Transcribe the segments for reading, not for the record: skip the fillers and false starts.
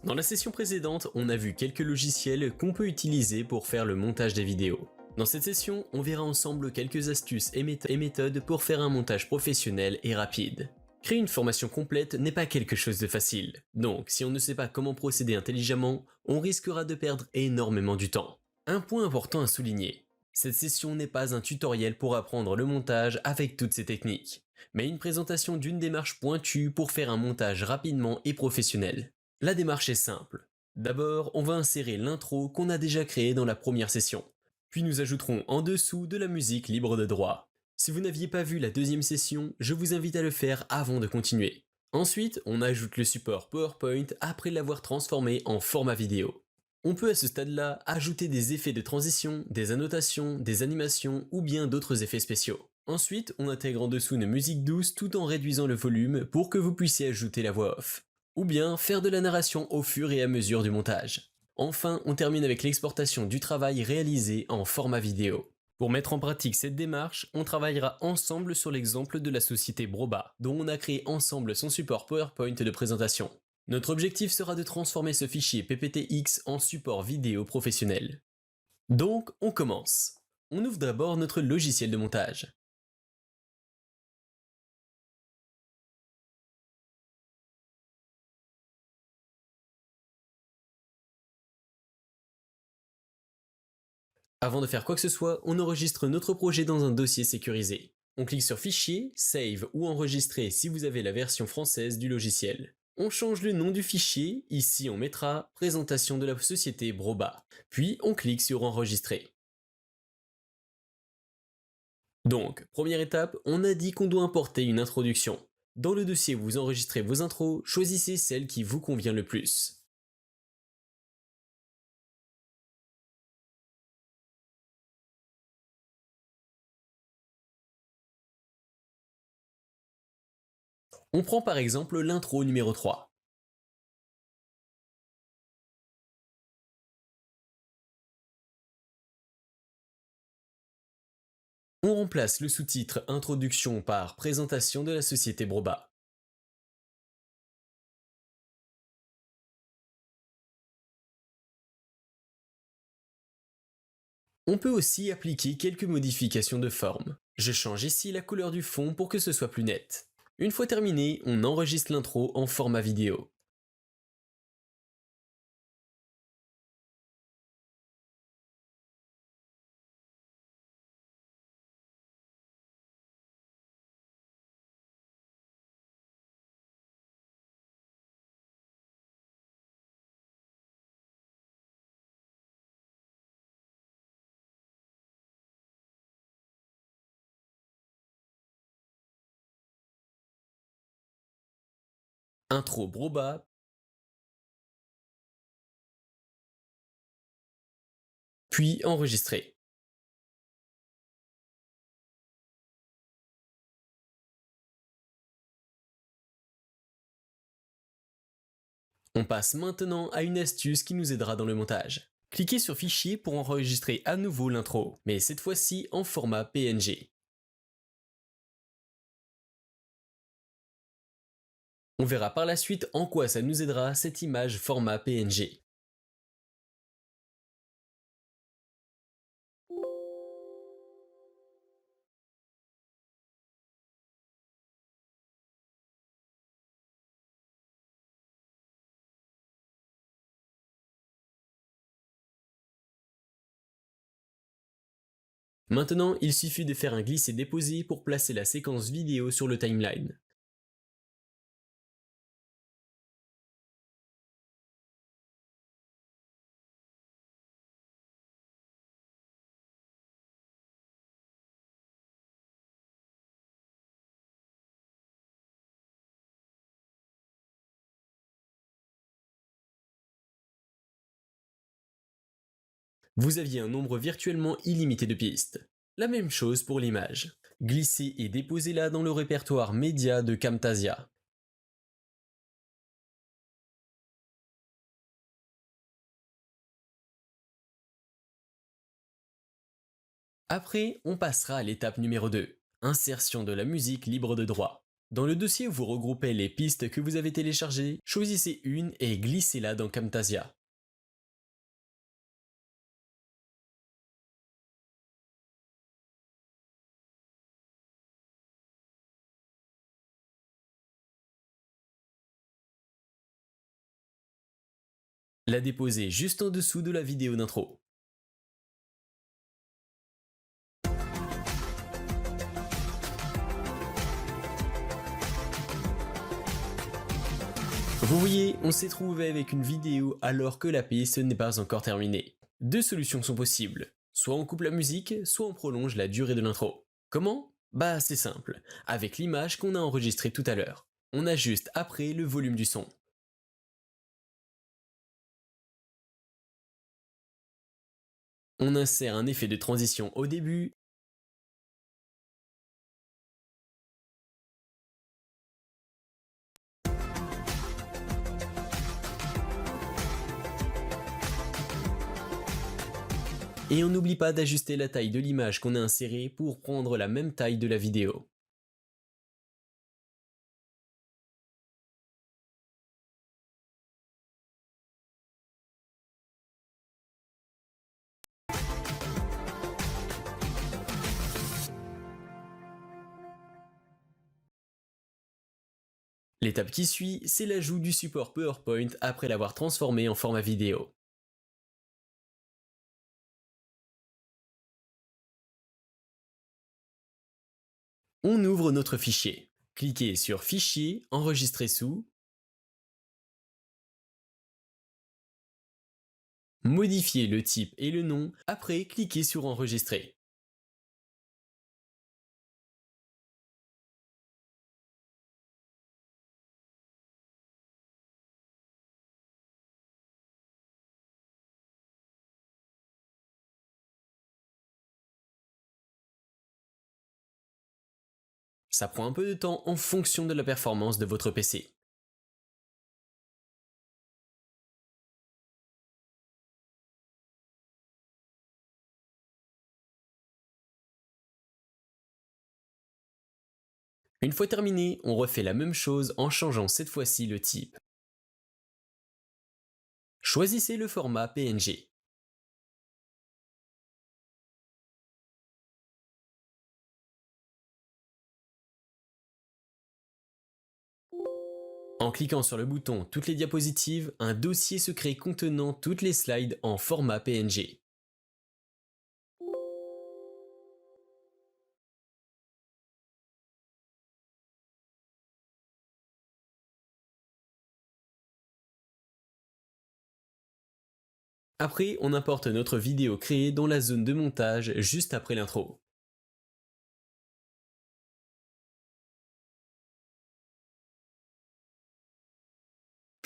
Dans la session précédente, on a vu quelques logiciels qu'on peut utiliser pour faire le montage des vidéos. Dans cette session, on verra ensemble quelques astuces et méthodes pour faire un montage professionnel et rapide. Créer une formation complète n'est pas quelque chose de facile, donc si on ne sait pas comment procéder intelligemment, on risquera de perdre énormément du temps. Un point important à souligner, cette session n'est pas un tutoriel pour apprendre le montage avec toutes ces techniques, mais une présentation d'une démarche pointue pour faire un montage rapidement et professionnel. La démarche est simple. D'abord, on va insérer l'intro qu'on a déjà créée dans la première session. Puis nous ajouterons en dessous de la musique libre de droit. Si vous n'aviez pas vu la deuxième session, je vous invite à le faire avant de continuer. Ensuite, on ajoute le support PowerPoint après l'avoir transformé en format vidéo. On peut à ce stade-là ajouter des effets de transition, des annotations, des animations ou bien d'autres effets spéciaux. Ensuite, on intègre en dessous une musique douce tout en réduisant le volume pour que vous puissiez ajouter la voix off. Ou bien faire de la narration au fur et à mesure du montage. Enfin, on termine avec l'exportation du travail réalisé en format vidéo. Pour mettre en pratique cette démarche, on travaillera ensemble sur l'exemple de la société Broba, dont on a créé ensemble son support PowerPoint de présentation. Notre objectif sera de transformer ce fichier PPTX en support vidéo professionnel. Donc, on commence. On ouvre d'abord notre logiciel de montage. Avant de faire quoi que ce soit, on enregistre notre projet dans un dossier sécurisé. On clique sur Fichier, Save ou Enregistrer si vous avez la version française du logiciel. On change le nom du fichier, ici on mettra Présentation de la société Broba. Puis on clique sur Enregistrer. Donc, première étape, on a dit qu'on doit importer une introduction. Dans le dossier où vous enregistrez vos intros, choisissez celle qui vous convient le plus. On prend par exemple l'intro numéro 3. On remplace le sous-titre Introduction par Présentation de la société Broba. On peut aussi appliquer quelques modifications de forme. Je change ici la couleur du fond pour que ce soit plus net. Une fois terminé, on enregistre l'intro en format vidéo. Intro Broba, puis enregistrer. On passe maintenant à une astuce qui nous aidera dans le montage. Cliquez sur Fichier pour enregistrer à nouveau l'intro, mais cette fois-ci en format PNG. On verra par la suite en quoi ça nous aidera cette image format PNG. Maintenant, il suffit de faire un glisser-déposer pour placer la séquence vidéo sur le timeline. Vous aviez un nombre virtuellement illimité de pistes. La même chose pour l'image. Glissez et déposez-la dans le répertoire média de Camtasia. Après, on passera à l'étape numéro 2, insertion de la musique libre de droit. Dans le dossier où vous regroupez les pistes que vous avez téléchargées, choisissez une et glissez-la dans Camtasia. La déposez juste en dessous de la vidéo d'intro. Vous voyez, on s'est trouvé avec une vidéo alors que la piste n'est pas encore terminée. Deux solutions sont possibles. Soit on coupe la musique, soit on prolonge la durée de l'intro. Comment? Bah c'est simple, avec l'image qu'on a enregistrée tout à l'heure. On ajuste après le volume du son. On insère un effet de transition au début et on n'oublie pas d'ajuster la taille de l'image qu'on a insérée pour prendre la même taille de la vidéo. L'étape qui suit, c'est l'ajout du support PowerPoint après l'avoir transformé en format vidéo. On ouvre notre fichier. Cliquez sur Fichier, Enregistrer sous, modifiez le type et le nom, après cliquez sur Enregistrer. Ça prend un peu de temps en fonction de la performance de votre PC. Une fois terminé, on refait la même chose en changeant cette fois-ci le type. Choisissez le format PNG. En cliquant sur le bouton Toutes les diapositives, un dossier se crée contenant toutes les slides en format PNG. Après, on importe notre vidéo créée dans la zone de montage juste après l'intro.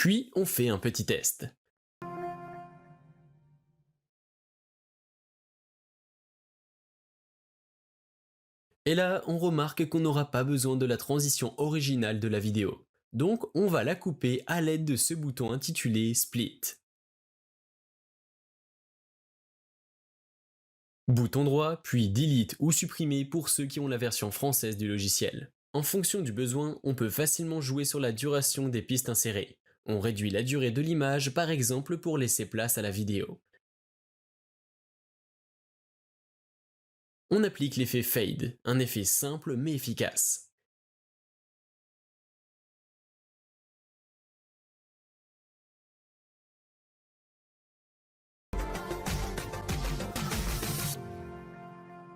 Puis, on fait un petit test. Et là, on remarque qu'on n'aura pas besoin de la transition originale de la vidéo. Donc, on va la couper à l'aide de ce bouton intitulé Split. Bouton droit, puis Delete ou Supprimer pour ceux qui ont la version française du logiciel. En fonction du besoin, on peut facilement jouer sur la duration des pistes insérées. On réduit la durée de l'image par exemple pour laisser place à la vidéo. On applique l'effet Fade, un effet simple mais efficace.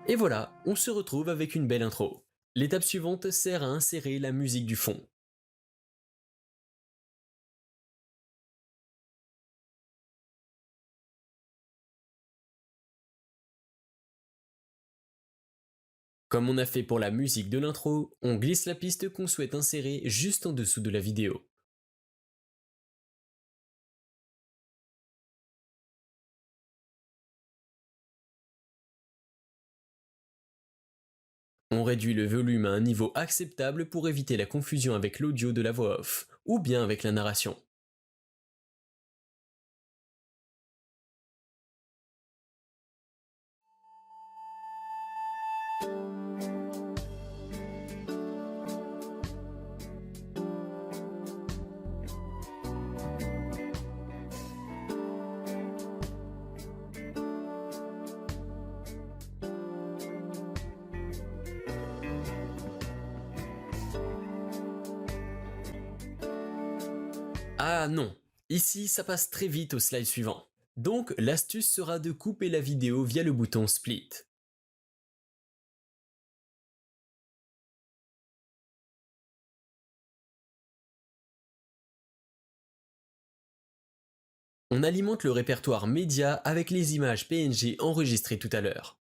Et voilà, on se retrouve avec une belle intro. L'étape suivante sert à insérer la musique du fond. Comme on a fait pour la musique de l'intro, on glisse la piste qu'on souhaite insérer juste en dessous de la vidéo. On réduit le volume à un niveau acceptable pour éviter la confusion avec l'audio de la voix off, ou bien avec la narration. Ah non, ici ça passe très vite au slide suivant. Donc l'astuce sera de couper la vidéo via le bouton Split. On alimente le répertoire média avec les images PNG enregistrées tout à l'heure.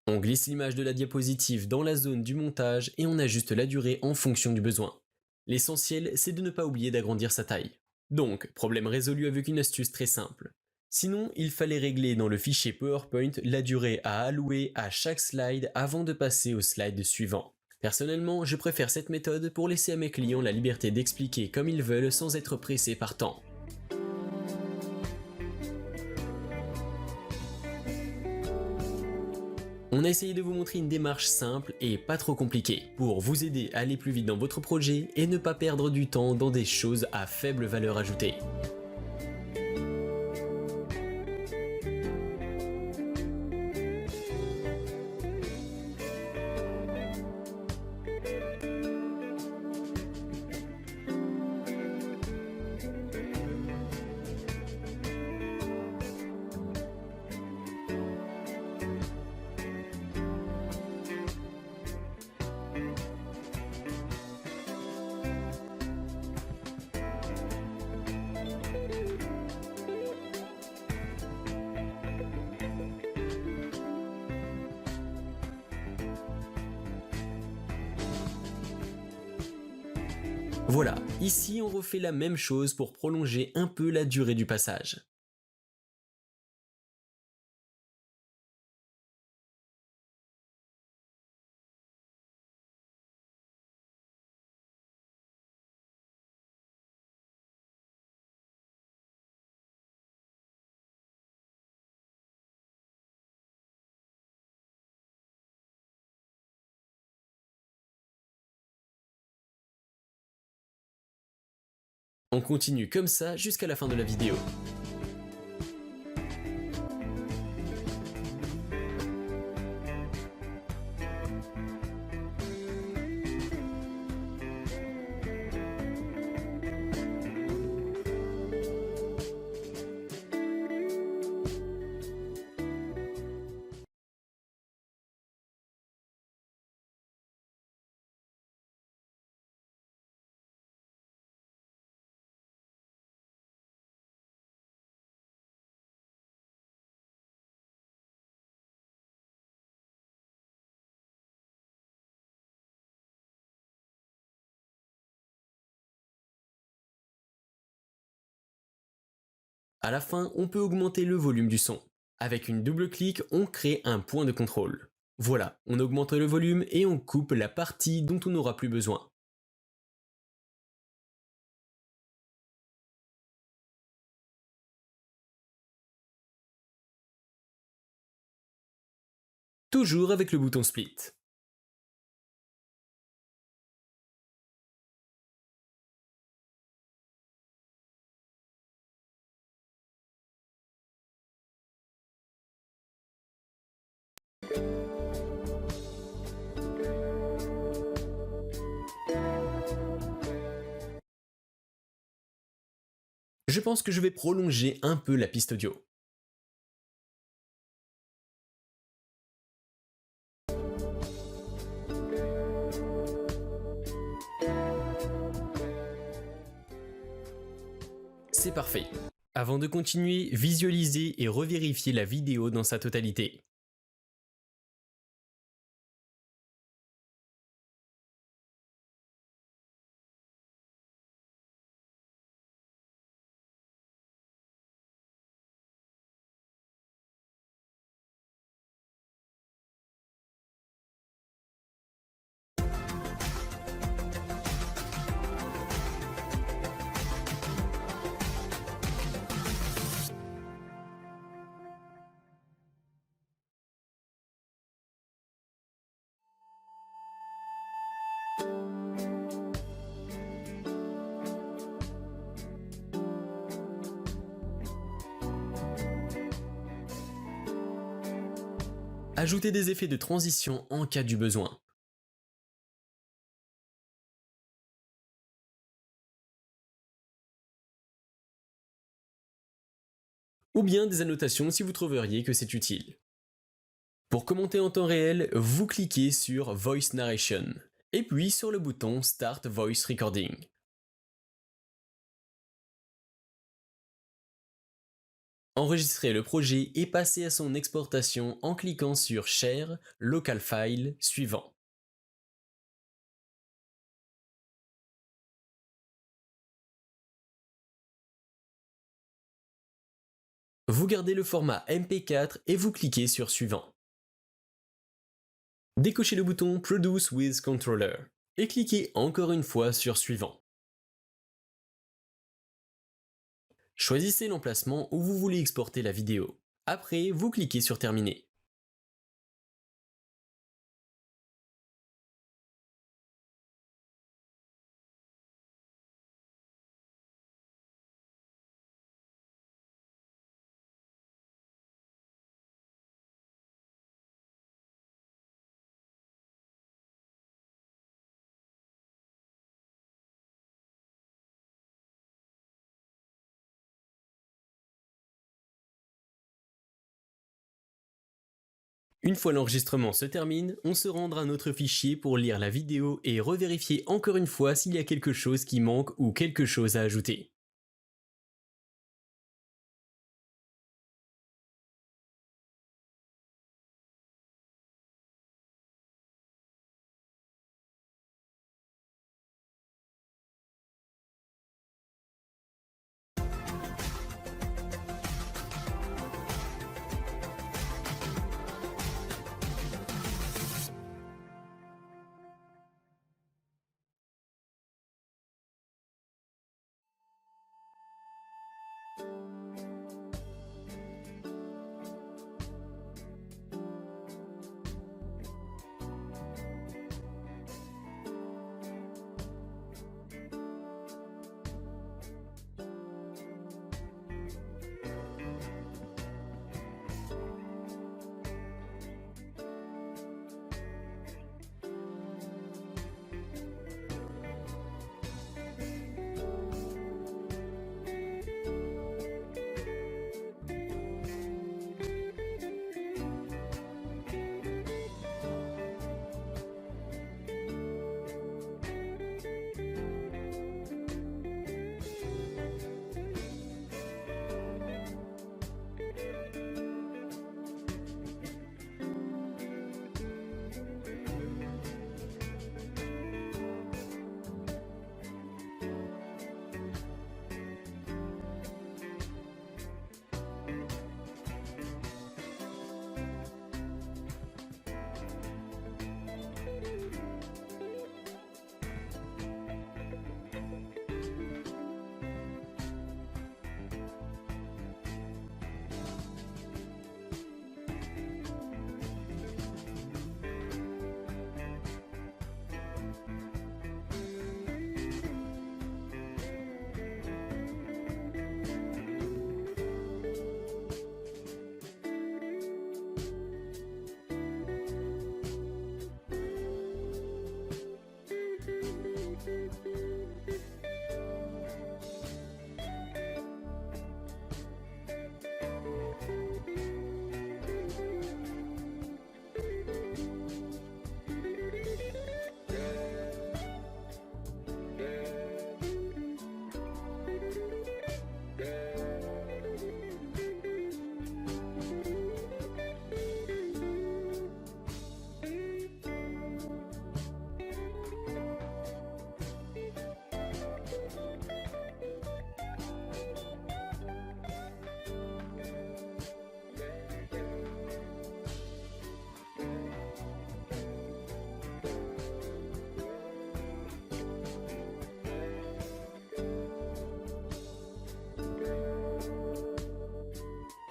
On glisse l'image de la diapositive dans la zone du montage et on ajuste la durée en fonction du besoin. L'essentiel, c'est de ne pas oublier d'agrandir sa taille. Donc, problème résolu avec une astuce très simple. Sinon, il fallait régler dans le fichier PowerPoint la durée à allouer à chaque slide avant de passer au slide suivant. Personnellement, je préfère cette méthode pour laisser à mes clients la liberté d'expliquer comme ils veulent sans être pressés par temps. On a essayé de vous montrer une démarche simple et pas trop compliquée pour vous aider à aller plus vite dans votre projet et ne pas perdre du temps dans des choses à faible valeur ajoutée. Voilà, ici on refait la même chose pour prolonger un peu la durée du passage. On continue comme ça jusqu'à la fin de la vidéo. À la fin, on peut augmenter le volume du son. Avec une double clic, on crée un point de contrôle. Voilà, on augmente le volume et on coupe la partie dont on n'aura plus besoin. Toujours avec le bouton Split. Je pense que je vais prolonger un peu la piste audio. C'est parfait. Avant de continuer, visualisez et revérifiez la vidéo dans sa totalité. Ajoutez des effets de transition en cas du besoin. Ou bien des annotations si vous trouveriez que c'est utile. Pour commenter en temps réel, vous cliquez sur Voice Narration, et puis sur le bouton Start Voice Recording. Enregistrez le projet et passez à son exportation en cliquant sur Share, Local File, suivant. Vous gardez le format MP4 et vous cliquez sur Suivant. Décochez le bouton Produce with Controller et cliquez encore une fois sur Suivant. Choisissez l'emplacement où vous voulez exporter la vidéo. Après, vous cliquez sur Terminer. Une fois l'enregistrement se termine, on se rendra à notre fichier pour lire la vidéo et revérifier encore une fois s'il y a quelque chose qui manque ou quelque chose à ajouter.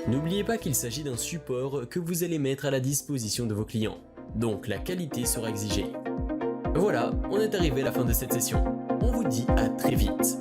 N'oubliez pas qu'il s'agit d'un support que vous allez mettre à la disposition de vos clients, donc la qualité sera exigée. Voilà, on est arrivé à la fin de cette session. On vous dit à très vite.